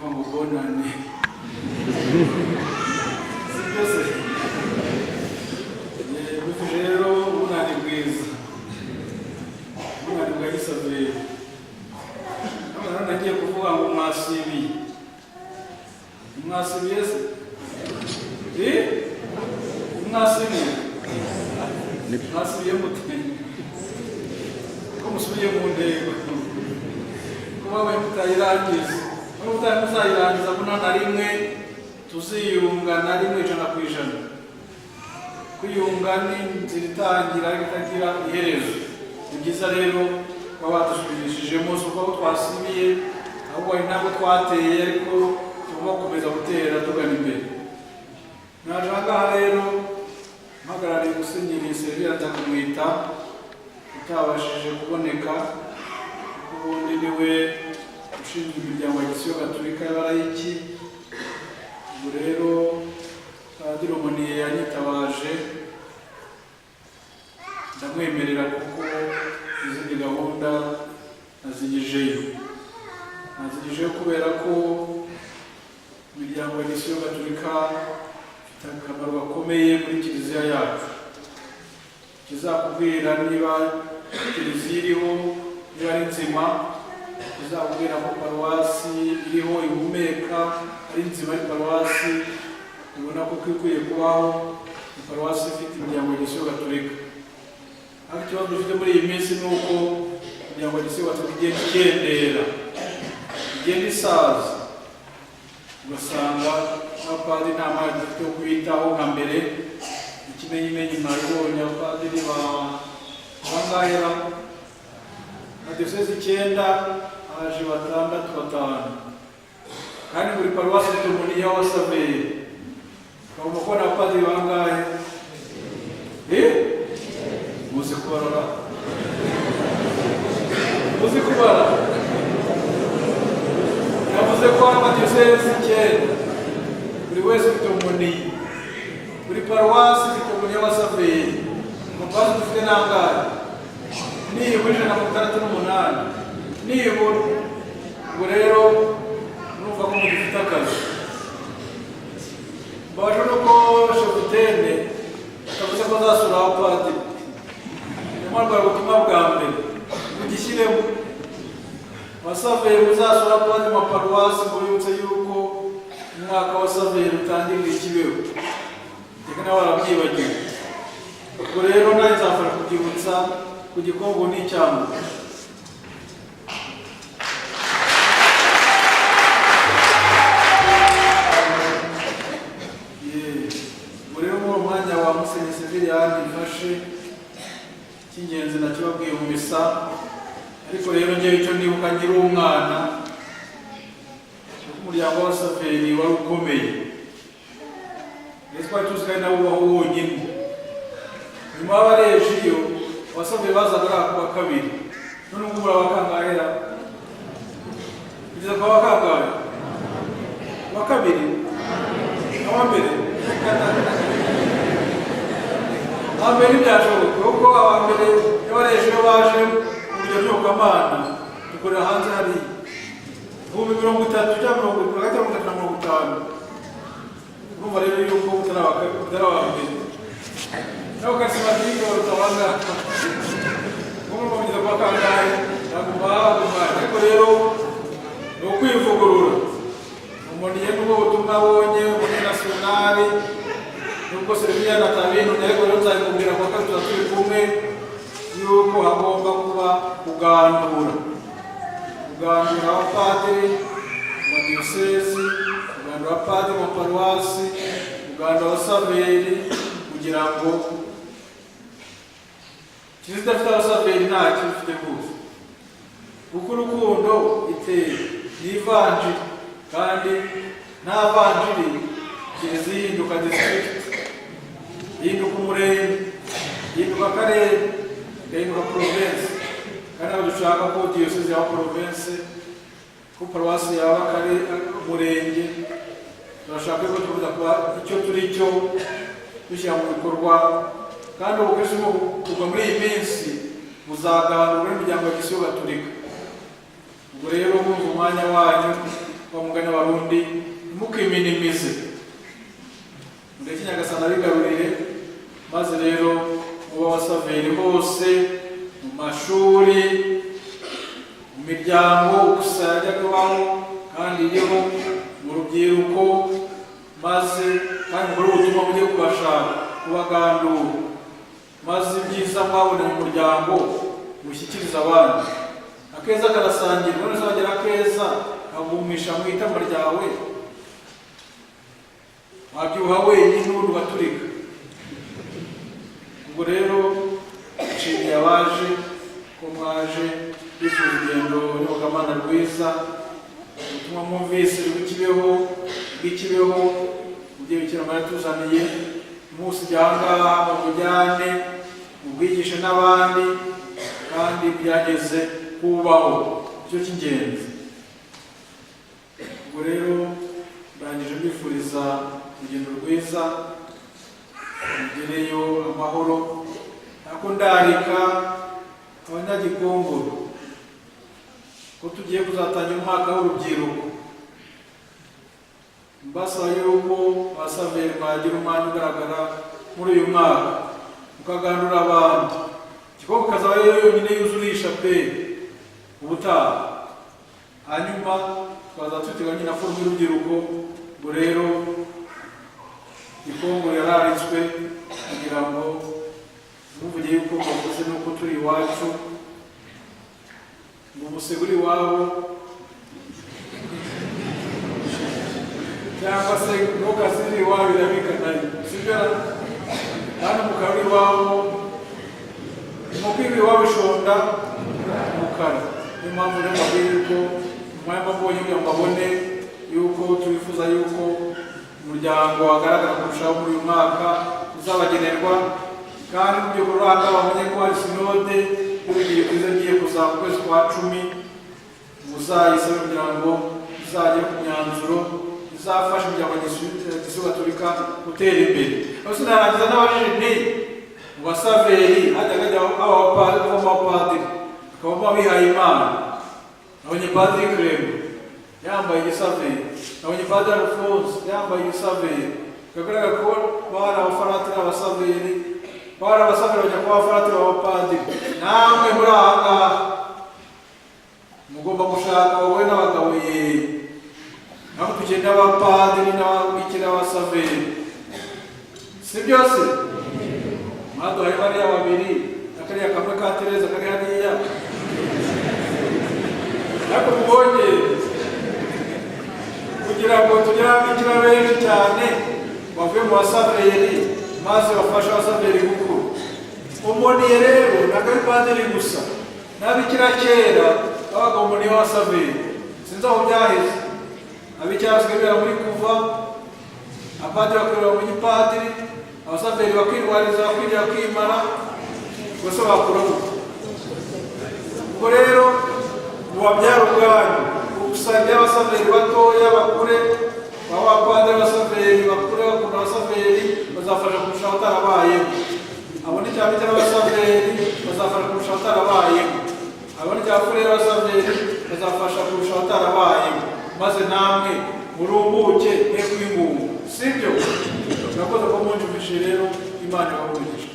Como bonane. Byose. Rero bunani bwiza. Bunani bwagisabe. None nagiye kuvuga ngo mwasibi. Mwasibi yese. Mwasibi. Mwasibi mutwe. Ko musubiye mu ndego. Kuba we mutayirangiza. Mutayirangiza kuna na rimwe tuziyunga na rimwe ijana ku ijana. Kwiyunga ni nziritangira itagira iherezo. Ni byiza rero kuba badusubirishijemo uko twasibiye ahubwo ari ntabwo twateye ariko tugomba gukomeza gutera tugana imbere. Najaga rero mpagarariye Musenyeri Severa ndakumwita utabashije kuboneka ubundi niwe ushinzwe imiryango ya Gisiyo Gatolika y'Abarayiki. Ubu rero Padiri Omoniye yanyitabaje ndamwemerera kuko izindi gahunda nazigejeyo kubera ko imiryango ya Gisiyo Gatolika ifite akamaro gakomeye muri kiliziya yacu. Kizakubwira niba kiliziya iriho niba ari nzima, kizakubwira ko paruwasi iriho ihumeka ari nzima, ari paruwasi ubona ko ikwiye kubaho, paruwasi ifite imiryango ya Gisiyo Gatolika. Ariko ikibazo dufite muri iyi minsi ni uko imiryango ya Gisiyo Gatolika igenda ikendera, igenda isaza, ugasanga abapadiri nta mwanya dufite wo kwitaho nka mbere. Ikimenyimenyi mwabibonye abapadiri bangahera na diyosezi 9 haje 6 kandi buri paruwasi ifite umuntu w'Abasaveri. Bagomba kubona abapadiri bangahe? Muzi kubara? Muzi kubara? Yavuze ko amadiyosezi 9 buri wese ufite umuntu, buri paruwasi ifite umuntu w'Abasaveri. Paruwasi dufite nangahe? Nibura 168. Nibura. Ubwo rero numva ko mugifite akazi. Baje nuko Shofutene akavuze ko azasura abapadiri. Nyamara ubutumwa bwa mbere mugishyiremo Abasaveri muzasura abapadiri mu paruwasi mubibutse yuko umwaka w'Abasaveri utangirira Ikibeho. Reka nawe barabyibagiwe. Ubwo rero nawe nzafasha kubyibutsa ku gikombo n'icyambu. Rero mu mwanya wa Musenyeri Severa yifashe cy'ingenzi nakibabwiye mu misa, ariko rero ngewe icyo nibuka nkiri umwana umuryango w'Abasaveri wari ukomeye. Twari tuzi ko ari nawo ubaho wonyine. Nyuma y'abarejiyo Abasaveri bazaga kuba kabiri, none ubu barabakangahera kugeza kwa bakangahe wa kabiri abambere abambere byashoboka kuko abambere y'abarejiyo baje mu buryo bw'Imana dukorera hanze hari 30 cyangwa 35. Urumva rero yuko utarabambere nawe ukasimatike utabanga umuntu kugeza kwa kangahe nagumva. Ariko rero ni ukwivugurura. Umoniye n'ubwo butumwa abonye muri nasiyonari nubwo Severa natabintu, ariko rero nzabikubwira ko turi kumwe yuko hagomba kuba kugandura abapadiri mu diyosezi, kugandura abapadiri mu paruwasi, kugandura Abasaveri kugira ngo kiliziya idafite Abasaveri ntacyo ifite rwose. Kuko urukundo iteye n'ivanjiri, kandi nta vanjiri kiliziya ihinduka district, ihinduka umurenge, ihinduka akarere, ihinduka province. Kandi abo dushaka ko diyosezi yaba province, ko paruwasi yaba umurenge. Turashaka ko tuvuga kuba icyo turi cyo dushyira mu bikorwa, kandi ubukristo kuva muri iyi minsi buzaganura imiryango ya Gisiyo Gatolika. Ubwo rero mu mwanya wanyu mugani w'abarundi ntimukiminimize, mureke Nyagasani abigarurire, maze rero muba abasaveri hose, mu mashuri, mu miryango gusa yajyaga iwabo kandi iriho, mu rubyiruko, maze kandi muri ubutumwa bugiye kubashaka kubagandura, maze ibyiza mwabona mu muryango mushyikiriza abandi. Akeza karasangirwa, none uzagera akeza agumisha mu itama ryawe, wabyuha wenyine ubundi ugaturika. Ubwo rero nshimiye abaje ko mwaje bifuza urugendo nyobokamana rwiza, ubutumwa mwumvise bw'ikibeho ugiye bikira Mariya tuzaniye, umunsi ujyangaha mubujyane mubwigishe n'abandi, kandi byageze kubaho, icyo cy'ingenzi. Ubwo rero ndangije mbifuriza urugendo rwiza, mugereyo amahoro. Ariko ndarika abanyagikongoro ko tugiye kuzatangira umwaka w'urubyiruko, mbasaba yuko abasaveri mwagira umwanya ugaragara muri uyu mwaka, mukagandura abandi. Igikombe kazaba yonyine yuzurisha pe ubutaha, hanyuma twaza tuteganya na forume y'urubyiruko. Ubwo rero Gikongoro yararitswe kugira ngo muvuge yuko bavuze nuko turi iwacu, ngo umuseguri iwabo cyangwa se ntukasiri iwabo irabikanayo, sibyo? Hano mukaba iwabo, umupira iwabo ishonda umukara. Niyo mpamvu rero mbabwira yuko umwanya mbonye kugira ngo mbabone yuko twifuza yuko umuryango wagaragara kurushaho muri uyu mwaka uzabagenerwa, kandi mu gihe kuranga bamenye ko hari sinode y'urugendo rwiza ngiye kuza mu kwezi kwa 10, muzayisaba kugira ngo izagere ku myanzuro izafasha imiryango y'Igisibo Gatolika gutera imbere. Aho sinarangiza n'abajene mu basaveri hajyaga abapadiri bakaba bihaye Imana. Nabonye Padiri Clem yambaye igisaveri, nabonye Padiri Alphonse yambaye igisaveri, kagaragara ko bari abafaratiri abasaveri, bari abasaveri bajya kuba abafaratiri abapadiri. Namwe muri aha ngaha mugomba gushaka wowe n'abagabo nabo tugenda abapadiri n'ababikira abasaveri, si byose? Mwaduhaye bariya babiri, akariya kamwe ka Tereza kari hariya, ariko mubonye kugira ngo tugire ababikira benshi cyane bavuye mu basaveri, maze bafashe abasaveri gukura. Umuniye rero ntabwo ari padiri gusa, n'abikira kera babaga umuniye w'abasaveri. Sinzi aho byaheze, abikira basigaye muri kuva, abapadiri bakorera mu gipadiri, abasaveri bakirwariza bakwiriye kwimara, gusa bakura gukura. Ubwo rero mubabyara ubwanyu, usabye abasaveri batoya bakure, abapadiri abasaveri bakure bakunda abasaveri, bazafasha kurusha abatarabayeho. Abone cyane cyane abasaveri bazafasha kurusha abatarabayeho. Abone cyane furere abasaveri bazafasha kurusha abatarabayeho, maze namwe murumbuke mwe kwingunga, sibyo? Nakoze ko munjumvishe rero, Imana ibamugisha.